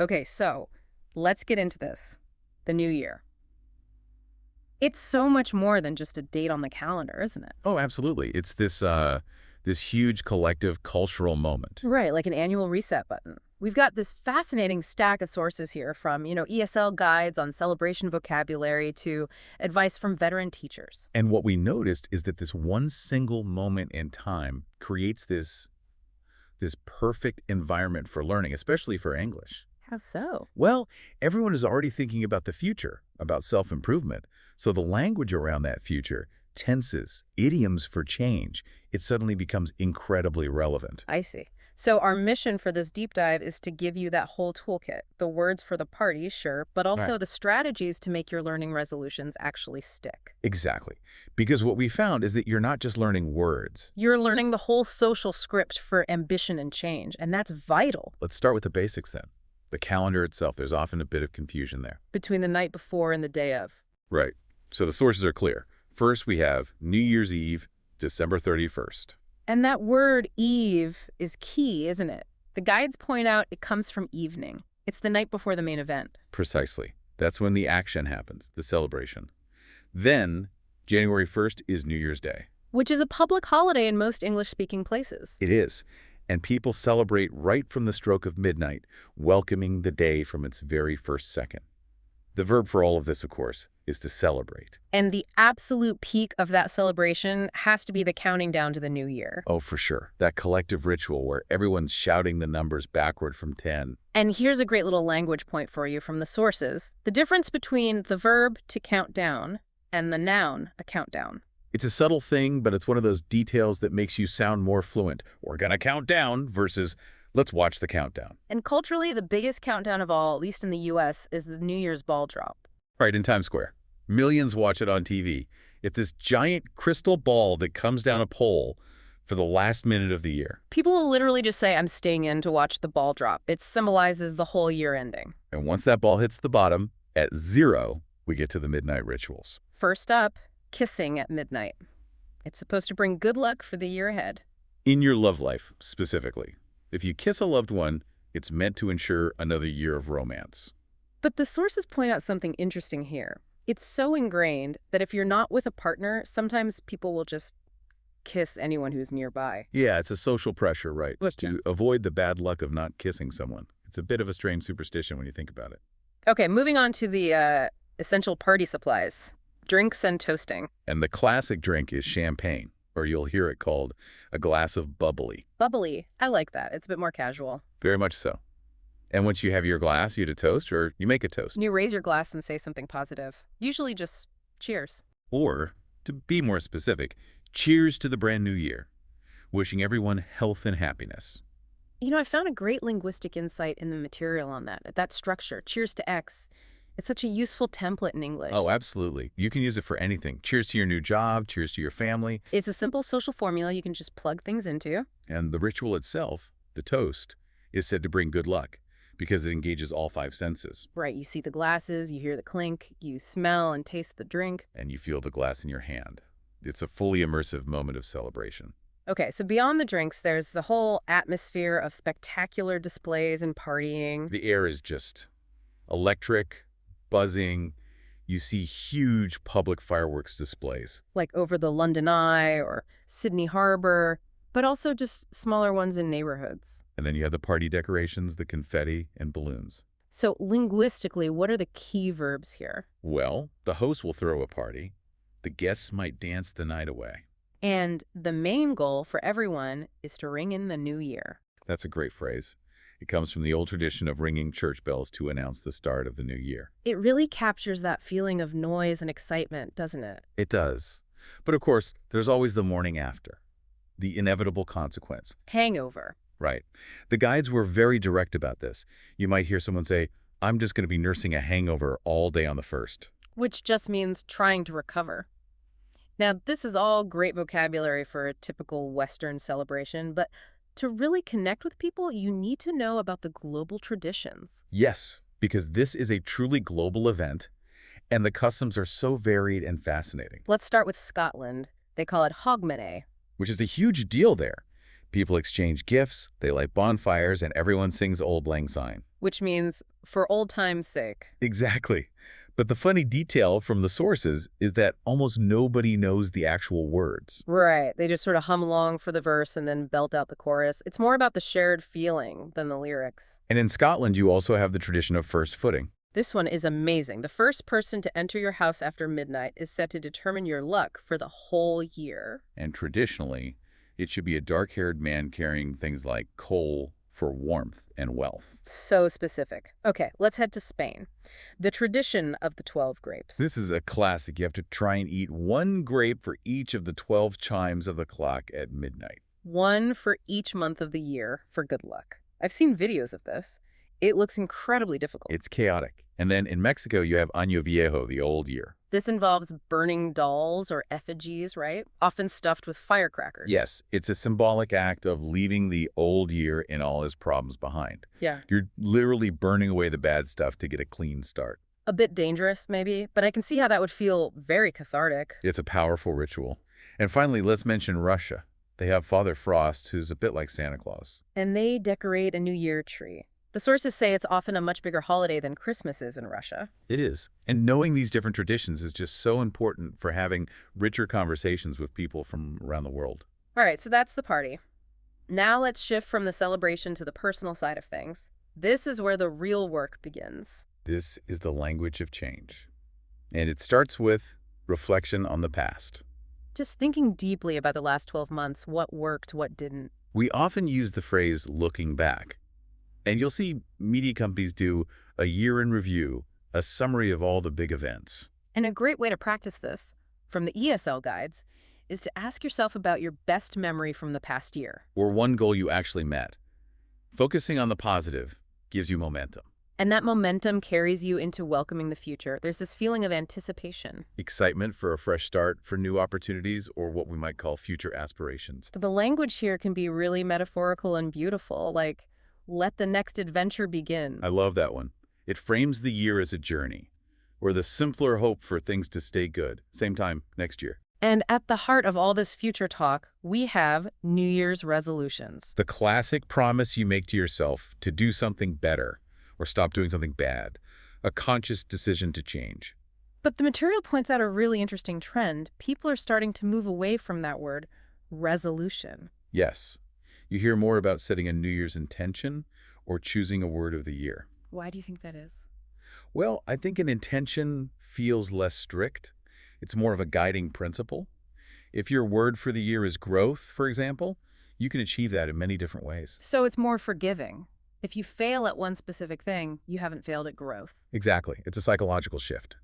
Okay, so let's get into this. The new year. It's so much more than just a date on the calendar, isn't it? Oh, absolutely. It's this huge collective cultural moment. Right, like an annual reset button. We've got this fascinating stack of sources here from, ESL guides on celebration vocabulary to advice from veteran teachers. And what we noticed is that this one single moment in time creates this perfect environment for learning, especially for English. How so? Well, everyone is already thinking about the future, about self-improvement. So the language around that future, tenses, idioms for change, it suddenly becomes incredibly relevant. I see. So our mission for this deep dive is to give you that whole toolkit, the words for the party, sure, but Right. also the strategies to make your learning resolutions actually stick. Exactly. Because what we found is that you're not just learning words. You're learning the whole social script for ambition and change, and that's vital. Let's start with the basics then. The calendar itself, there's often a bit of confusion there. Between the night before and the day of. Right. So the sources are clear. First, we have New Year's Eve, December 31st. And that word eve is key, isn't it? The guides point out it comes from evening. It's the night before the main event. Precisely. That's when the action happens, the celebration. Then, January 1st is New Year's Day. Which is a public holiday in most English-speaking places. It is. And people celebrate right from the stroke of midnight, welcoming the day from its very first second. The verb for all of this, of course, is to celebrate. And the absolute peak of that celebration has to be the counting down to the new year. Oh, for sure. That collective ritual where everyone's shouting the numbers backward from 10. And here's a great little language point for you from the sources. The difference between the verb to count down and the noun, a countdown. It's a subtle thing, but it's one of those details that makes you sound more fluent. We're gonna count down versus let's watch the countdown. And culturally, the biggest countdown of all, at least in the US, is the New Year's ball drop. Right, in Times Square. Millions watch it on TV. It's this giant crystal ball that comes down a pole for the last minute of the year. People will literally just say, I'm staying in to watch the ball drop. It symbolizes the whole year ending. And once that ball hits the bottom, at 0, we get to the midnight rituals. First up, kissing at midnight. It's supposed to bring good luck for the year ahead. In your love life, specifically. If you kiss a loved one, it's meant to ensure another year of romance. But the sources point out something interesting here. It's so ingrained that if you're not with a partner, sometimes people will just kiss anyone who's nearby. Yeah, it's a social pressure, right? Gotcha. To avoid the bad luck of not kissing someone. It's a bit of a strange superstition when you think about it. Okay, moving on to the essential party supplies. Drinks and toasting. And the classic drink is champagne, or you'll hear it called a glass of bubbly. Bubbly. I like that. It's a bit more casual. Very much so. And once you have your glass, you to toast, or you make a toast. You raise your glass and say something positive. Usually just cheers. Or, to be more specific, cheers to the brand new year. Wishing everyone health and happiness. I found a great linguistic insight in the material on that structure. Cheers to X. It's such a useful template in English. Oh, absolutely. You can use it for anything. Cheers to your new job, cheers to your family. It's a simple social formula you can just plug things into. And the ritual itself, the toast, is said to bring good luck because it engages all 5 senses. Right, you see the glasses, you hear the clink, you smell and taste the drink. And you feel the glass in your hand. It's a fully immersive moment of celebration. Okay, so beyond the drinks, there's the whole atmosphere of spectacular displays and partying. The air is just electric, buzzing. You see huge public fireworks displays. Like over the London Eye or Sydney Harbor, but also just smaller ones in neighborhoods. And then you have the party decorations, the confetti, and balloons. So linguistically, what are the key verbs here? Well, the host will throw a party. The guests might dance the night away. And the main goal for everyone is to ring in the new year. That's a great phrase. It comes from the old tradition of ringing church bells to announce the start of the new year. It really captures that feeling of noise and excitement, doesn't it? It does. But of course, there's always the morning after. The inevitable consequence. Hangover. Right. The guides were very direct about this. You might hear someone say, I'm just going to be nursing a hangover all day on the 1st. Which just means trying to recover. Now, this is all great vocabulary for a typical Western celebration, but to really connect with people, you need to know about the global traditions. Yes, because this is a truly global event, and the customs are so varied and fascinating, Let's start with Scotland. They call it Hogmanay. which is a huge deal there. People exchange gifts, they light bonfires, and everyone sings Old Lang Syne. Which means for old time's sake. Exactly. But the funny detail from the sources is that almost nobody knows the actual words. Right. They just sort of hum along for the verse and then belt out the chorus. It's more about the shared feeling than the lyrics. And in Scotland, you also have the tradition of first footing. This one is amazing. The first person to enter your house after midnight is set to determine your luck for the whole year. And traditionally, it should be a dark-haired man carrying things like coal for warmth and wealth. So specific. Okay, let's head to Spain. The tradition of the 12 grapes. This is a classic. You have to try and eat one grape for each of the 12 chimes of the clock at midnight. One for each month of the year for good luck. I've seen videos of this. It looks incredibly difficult. It's chaotic. And then in Mexico, you have Año Viejo, the old year. This involves burning dolls or effigies, right? Often stuffed with firecrackers. Yes, it's a symbolic act of leaving the old year and all his problems behind. Yeah. You're literally burning away the bad stuff to get a clean start. A bit dangerous, maybe, but I can see how that would feel very cathartic. It's a powerful ritual. And finally, let's mention Russia. They have Father Frost, who's a bit like Santa Claus. And they decorate a New Year tree. The sources say it's often a much bigger holiday than Christmas is in Russia. It is. And knowing these different traditions is just so important for having richer conversations with people from around the world. All right, so that's the party. Now let's shift from the celebration to the personal side of things. This is where the real work begins. This is the language of change. And it starts with reflection on the past. Just thinking deeply about the last 12 months, what worked, what didn't. We often use the phrase looking back. And you'll see media companies do a year in review, a summary of all the big events. And a great way to practice this, from the ESL guides, is to ask yourself about your best memory from the past year. Or one goal you actually met. Focusing on the positive gives you momentum. And that momentum carries you into welcoming the future. There's this feeling of anticipation. Excitement for a fresh start, for new opportunities, or what we might call future aspirations. So the language here can be really metaphorical and beautiful, like, let the next adventure begin. I love that one. It frames the year as a journey, or the simpler hope for things to stay good. Same time next year. And at the heart of all this future talk, we have New Year's resolutions. The classic promise you make to yourself to do something better or stop doing something bad. A conscious decision to change. But the material points out a really interesting trend. People are starting to move away from that word, resolution. Yes. You hear more about setting a New Year's intention or choosing a word of the year. Why do you think that is? Well, I think an intention feels less strict. It's more of a guiding principle. If your word for the year is growth, for example, you can achieve that in many different ways. So it's more forgiving. If you fail at one specific thing, you haven't failed at growth. Exactly. It's a psychological shift.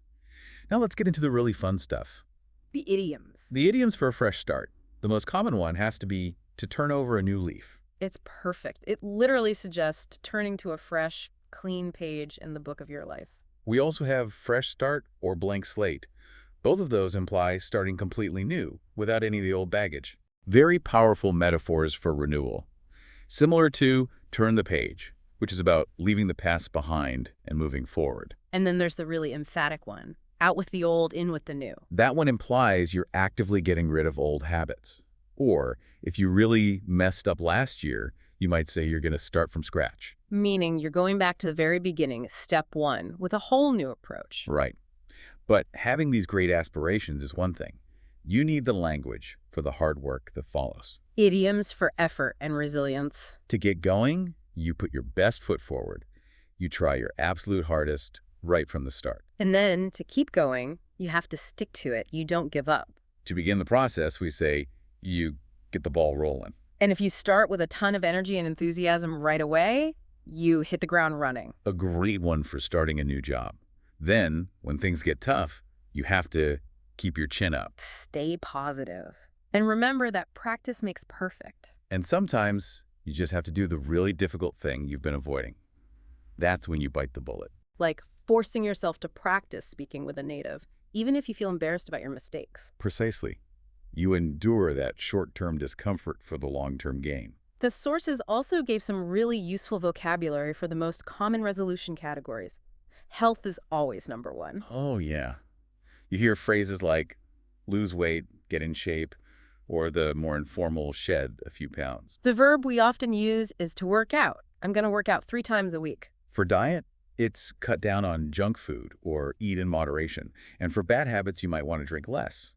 Now let's get into the really fun stuff. The idioms. The idioms for a fresh start. The most common one has to be to turn over a new leaf. It's perfect. It literally suggests turning to a fresh, clean page in the book of your life. We also have fresh start or blank slate. Both of those imply starting completely new, without any of the old baggage. Very powerful metaphors for renewal. Similar to turn the page, which is about leaving the past behind and moving forward. And then there's the really emphatic one, out with the old, in with the new. That one implies you're actively getting rid of old habits. Or, if you really messed up last year, you might say you're going to start from scratch. Meaning you're going back to the very beginning, step one, with a whole new approach. Right. But having these great aspirations is one thing. You need the language for the hard work that follows. Idioms for effort and resilience. To get going, you put your best foot forward. You try your absolute hardest right from the start. And then, to keep going, you have to stick to it. You don't give up. To begin the process, we say, you get the ball rolling. And if you start with a ton of energy and enthusiasm right away, you hit the ground running. A great one for starting a new job. Then, when things get tough, you have to keep your chin up. Stay positive. And remember that practice makes perfect. And sometimes, you just have to do the really difficult thing you've been avoiding. That's when you bite the bullet. Like forcing yourself to practice speaking with a native, even if you feel embarrassed about your mistakes. Precisely. You endure that short-term discomfort for the long-term gain. The sources also gave some really useful vocabulary for the most common resolution categories. Health is always number one. Oh, yeah. You hear phrases like lose weight, get in shape, or the more informal shed a few pounds. The verb we often use is to work out. I'm going to work out 3 times a week. For diet, it's cut down on junk food or eat in moderation. And for bad habits, you might want to drink less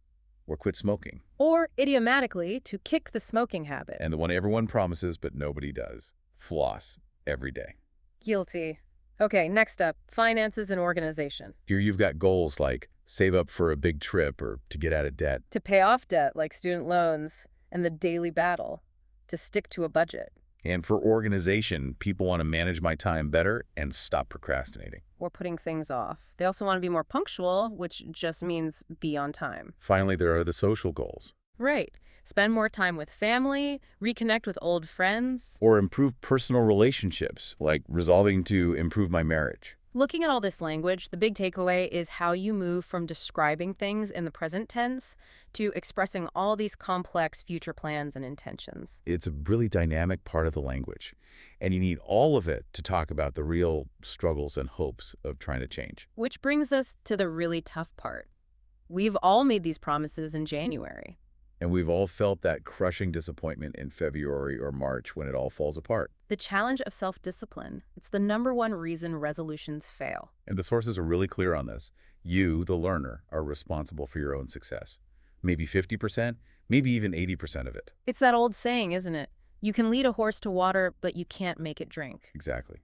or quit smoking. Or idiomatically, to kick the smoking habit. And the one everyone promises but nobody does, floss every day. Guilty. Okay, next up, finances and organization. Here you've got goals like save up for a big trip or to get out of debt. To pay off debt like student loans and the daily battle. To stick to a budget. And for organization, people want to manage my time better and stop procrastinating. Or putting things off. They also want to be more punctual, which just means be on time. Finally, there are the social goals. Right. Spend more time with family, reconnect with old friends. Or improve personal relationships, like resolving to improve my marriage. Looking at all this language, the big takeaway is how you move from describing things in the present tense to expressing all these complex future plans and intentions. It's a really dynamic part of the language, and you need all of it to talk about the real struggles and hopes of trying to change. Which brings us to the really tough part. We've all made these promises in January. And we've all felt that crushing disappointment in February or March when it all falls apart. The challenge of self-discipline. It's the #1 reason resolutions fail. And the sources are really clear on this. You, the learner, are responsible for your own success. Maybe 50%, maybe even 80% of it. It's that old saying, isn't it? You can lead a horse to water, but you can't make it drink. Exactly.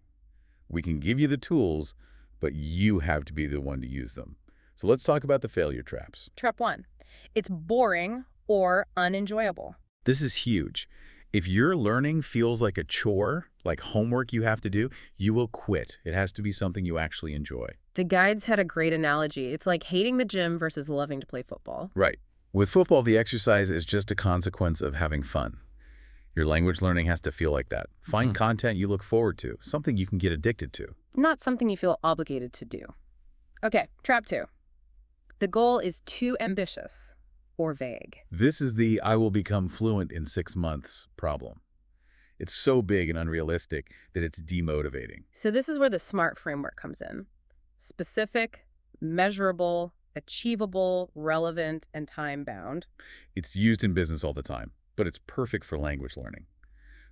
We can give you the tools, but you have to be the one to use them. So let's talk about the failure traps. Trap 1. It's boring or unenjoyable. This is huge. If your learning feels like a chore, like homework you have to do, you will quit. It has to be something you actually enjoy. The guides had a great analogy. It's like hating the gym versus loving to play football. Right. With football, the exercise is just a consequence of having fun. Your language learning has to feel like that. Find content you look forward to, something you can get addicted to. Not something you feel obligated to do. Okay, trap 2. The goal is too ambitious or vague. This is the I will become fluent in 6 months problem. It's so big and unrealistic that it's demotivating. So this is where the SMART framework comes in. Specific, measurable, achievable, relevant, and time-bound. It's used in business all the time, but it's perfect for language learning.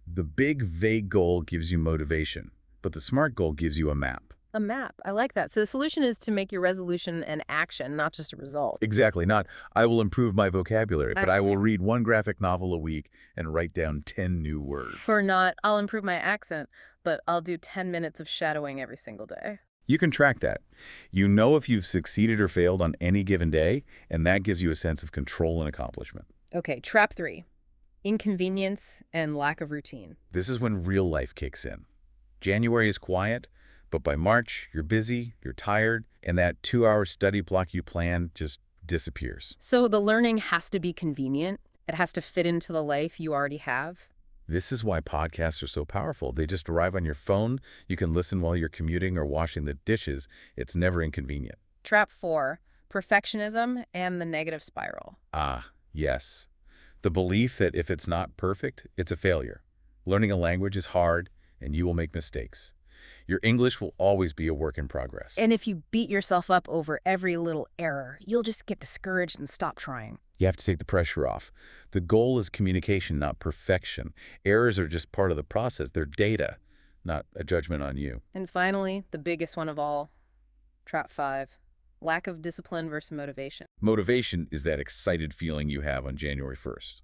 The big, vague goal gives you motivation, but the SMART goal gives you a map. A map. I like that. So the solution is to make your resolution an action, not just a result. Exactly. Not, I will improve my vocabulary, but I will read 1 graphic novel a week and write down 10 new words. Or not, I'll improve my accent, but I'll do 10 minutes of shadowing every single day. You can track that. You know if you've succeeded or failed on any given day, and that gives you a sense of control and accomplishment. Okay, trap 3. Inconvenience and lack of routine. This is when real life kicks in. January is quiet, but by March, you're busy, you're tired, and that 2-hour study block you planned just disappears. So the learning has to be convenient. It has to fit into the life you already have. This is why podcasts are so powerful. They just arrive on your phone. You can listen while you're commuting or washing the dishes. It's never inconvenient. Trap 4. Perfectionism and the negative spiral. Ah, yes. The belief that if it's not perfect, it's a failure. Learning a language is hard, and you will make mistakes. Your English will always be a work in progress. And if you beat yourself up over every little error, you'll just get discouraged and stop trying. You have to take the pressure off. The goal is communication, not perfection. Errors are just part of the process. They're data, not a judgment on you. And finally, the biggest one of all, trap 5. Lack of discipline versus motivation. Motivation is that excited feeling you have on January 1st.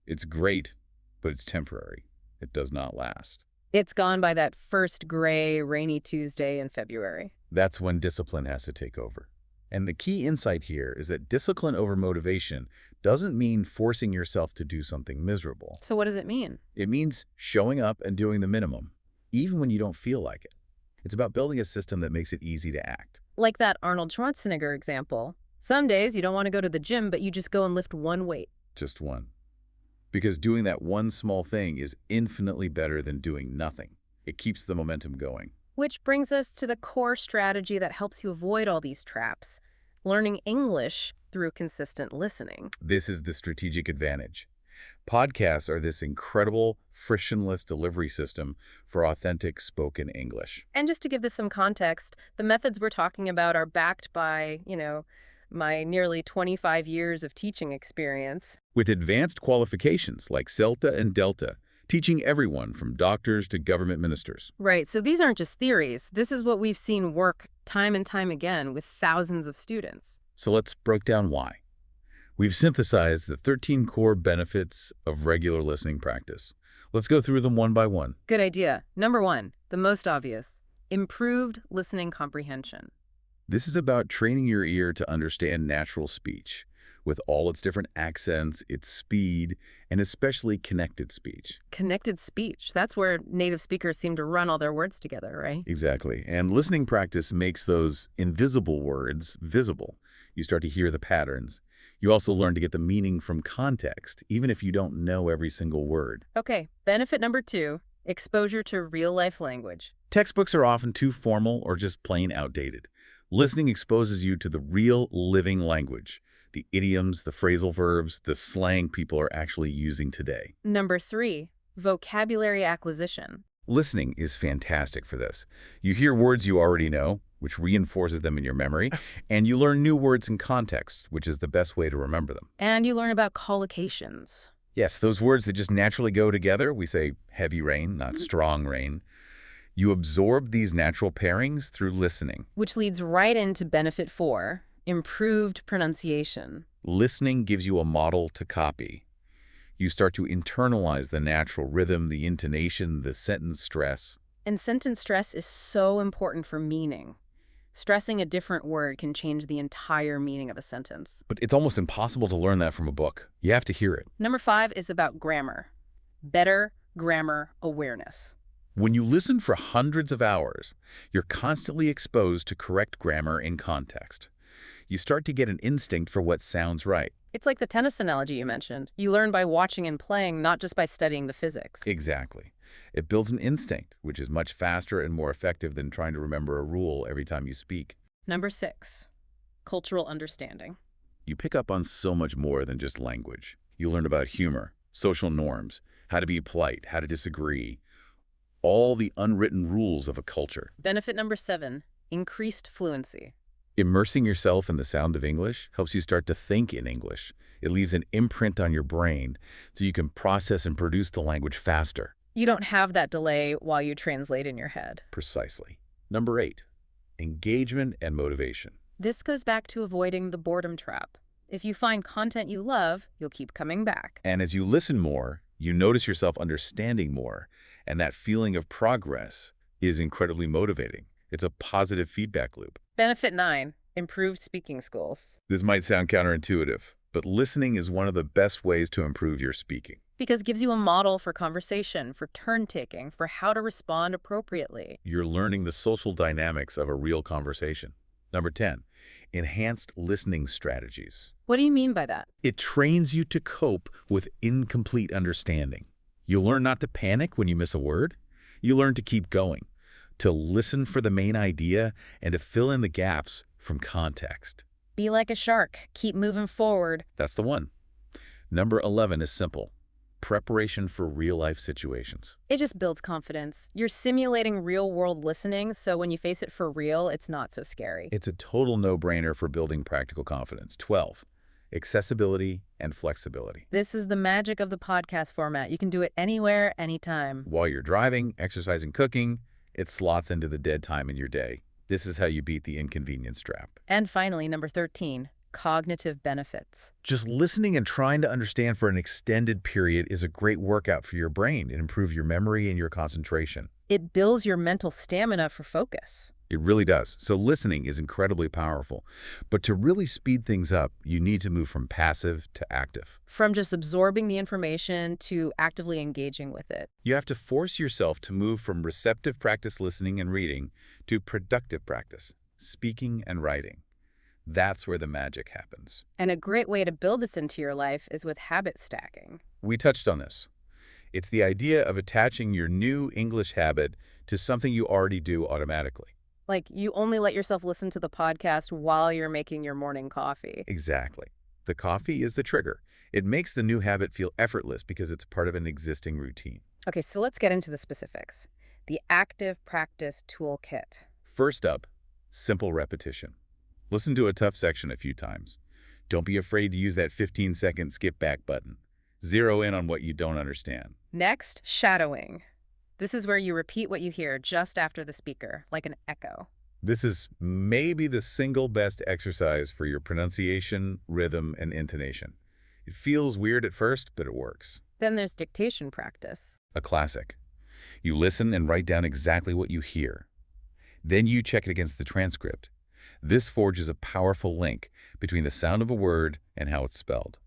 It's great, but it's temporary. It does not last. It's gone by that first gray, rainy Tuesday in February. That's when discipline has to take over. And the key insight here is that discipline over motivation doesn't mean forcing yourself to do something miserable. So what does it mean? It means showing up and doing the minimum, even when you don't feel like it. It's about building a system that makes it easy to act. Like that Arnold Schwarzenegger example. Some days you don't want to go to the gym, but you just go and lift one weight. Just one. Because doing that one small thing is infinitely better than doing nothing. It keeps the momentum going. Which brings us to the core strategy that helps you avoid all these traps. Learning English through consistent listening. This is the strategic advantage. Podcasts are this incredible, frictionless delivery system for authentic spoken English. And just to give this some context, the methods we're talking about are backed by, my nearly 25 years of teaching experience. With advanced qualifications like CELTA and DELTA, teaching everyone from doctors to government ministers. Right, so these aren't just theories. This is what we've seen work time and time again with thousands of students. So let's break down why. We've synthesized the 13 core benefits of regular listening practice. Let's go through them one by one. Good idea. Number one, the most obvious, improved listening comprehension. This is about training your ear to understand natural speech, with all its different accents, its speed, and especially connected speech. Connected speech, that's where native speakers seem to run all their words together, right? Exactly. And listening practice makes those invisible words visible. You start to hear the patterns. You also learn to get the meaning from context, even if you don't know every single word. Okay, benefit number two, exposure to real-life language. Textbooks are often too formal or just plain outdated. Listening exposes you to the real, living language, the idioms, the phrasal verbs, the slang people are actually using today. Number three, vocabulary acquisition. Listening is fantastic for this. You hear words you already know, which reinforces them in your memory, and you learn new words in context, which is the best way to remember them. And you learn about collocations. Yes, those words that just naturally go together. We say heavy rain, not strong rain. You absorb these natural pairings through listening. Which leads right into benefit four, improved pronunciation. Listening gives you a model to copy. You start to internalize the natural rhythm, the intonation, the sentence stress. And sentence stress is so important for meaning. Stressing a different word can change the entire meaning of a sentence. But it's almost impossible to learn that from a book. You have to hear it. Number five is about grammar. Better grammar awareness. When you listen for hundreds of hours, you're constantly exposed to correct grammar in context. You start to get an instinct for what sounds right. It's like the tennis analogy you mentioned. You learn by watching and playing, not just by studying the physics. Exactly. It builds an instinct, which is much faster and more effective than trying to remember a rule every time you speak. Number six, cultural understanding. You pick up on so much more than just language. You learn about humor, social norms, how to be polite, how to disagree, all the unwritten rules of a culture. Benefit number seven, increased fluency. Immersing yourself in the sound of English helps you start to think in English. It leaves an imprint on your brain so you can process and produce the language faster. You don't have that delay while you translate in your head. Precisely. Number eight, engagement and motivation. This goes back to avoiding the boredom trap. If you find content you love, you'll keep coming back. And as you listen more, you notice yourself understanding more, and that feeling of progress is incredibly motivating. It's a positive feedback loop. Benefit nine, improved speaking skills. This might sound counterintuitive, but listening is one of the best ways to improve your speaking. Because it gives you a model for conversation, for turn-taking, for how to respond appropriately. You're learning the social dynamics of a real conversation. Number 10, enhanced listening strategies. What do you mean by that? It trains you to cope with incomplete understanding. You learn not to panic when you miss a word. You learn to keep going, to listen for the main idea, and to fill in the gaps from context. Be like a shark. Keep moving forward. That's the one. Number 11 is simple. Preparation for real-life situations. It just builds confidence. You're simulating real-world listening, so when you face it for real, it's not so scary. It's a total no-brainer for building practical confidence. 12, accessibility and flexibility. This is the magic of the podcast format. You can do it anywhere, anytime. While you're driving, exercising, cooking, it slots into the dead time in your day. This is how you beat the inconvenience trap. And finally, number 13, cognitive benefits. Just listening and trying to understand for an extended period is a great workout for your brain. It improves your memory and your concentration. It builds your mental stamina for focus. It really does. So listening is incredibly powerful. But to really speed things up, you need to move from passive to active. From just absorbing the information to actively engaging with it. You have to force yourself to move from receptive practice listening and reading to productive practice, speaking and writing. That's where the magic happens. And a great way to build this into your life is with habit stacking. We touched on this. It's the idea of attaching your new English habit to something you already do automatically. Like, you only let yourself listen to the podcast while you're making your morning coffee. Exactly. The coffee is the trigger. It makes the new habit feel effortless because it's part of an existing routine. Okay, so let's get into the specifics. The Active Practice Toolkit. First up, simple repetition. Listen to a tough section a few times. Don't be afraid to use that 15-second skip back button. Zero in on what you don't understand. Next, shadowing. This is where you repeat what you hear just after the speaker, like an echo. This is maybe the single best exercise for your pronunciation, rhythm, and intonation. It feels weird at first, but it works. Then there's dictation practice. A classic. You listen and write down exactly what you hear. Then you check it against the transcript. This forges a powerful link between the sound of a word and how it's spelled.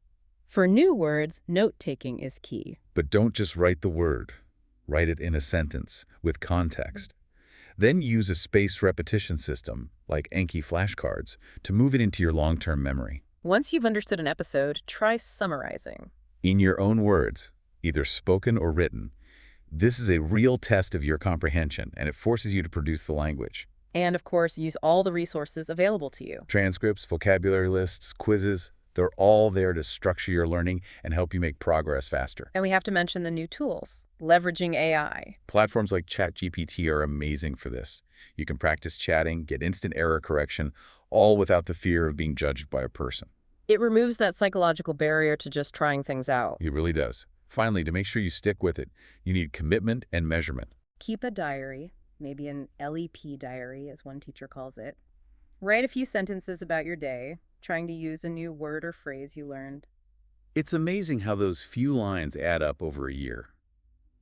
For new words, note-taking is key. But don't just write the word. Write it in a sentence with context. Then use a spaced repetition system, like Anki flashcards, to move it into your long-term memory. Once you've understood an episode, try summarizing. In your own words, either spoken or written. This is a real test of your comprehension, and it forces you to produce the language. And, of course, use all the resources available to you. Transcripts, vocabulary lists, quizzes, they're all there to structure your learning and help you make progress faster. And we have to mention the new tools, leveraging AI. Platforms like ChatGPT are amazing for this. You can practice chatting, get instant error correction, all without the fear of being judged by a person. It removes that psychological barrier to just trying things out. It really does. Finally, to make sure you stick with it, you need commitment and measurement. Keep a diary, maybe an LEP diary, as one teacher calls it. Write a few sentences about your day, trying to use a new word or phrase you learned. It's amazing how those few lines add up over a year.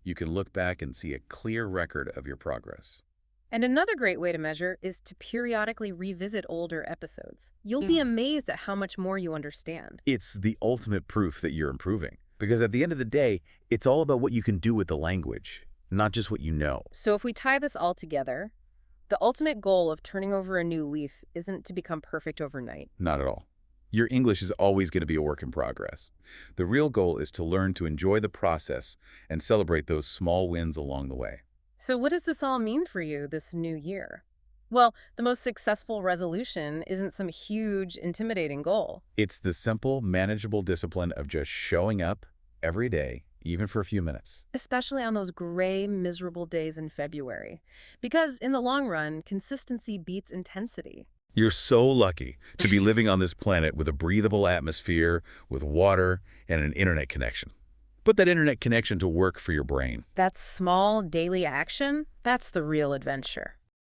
You can look back and see a clear record of your progress. And another great way to measure is to periodically revisit older episodes. You'll be amazed at how much more you understand. It's the ultimate proof that you're improving. Because at the end of the day, it's all about what you can do with the language, not just what you know. So if we tie this all together, the ultimate goal of turning over a new leaf isn't to become perfect overnight. Not at all. Your English is always going to be a work in progress. The real goal is to learn to enjoy the process and celebrate those small wins along the way. So what does this all mean for you this new year? Well, the most successful resolution isn't some huge, intimidating goal. It's the simple, manageable discipline of just showing up every day, even for a few minutes. Especially on those gray, miserable days in February. Because in the long run, consistency beats intensity. You're so lucky to be living on this planet with a breathable atmosphere, with water, and an internet connection. Put that internet connection to work for your brain. That small daily action, that's the real adventure.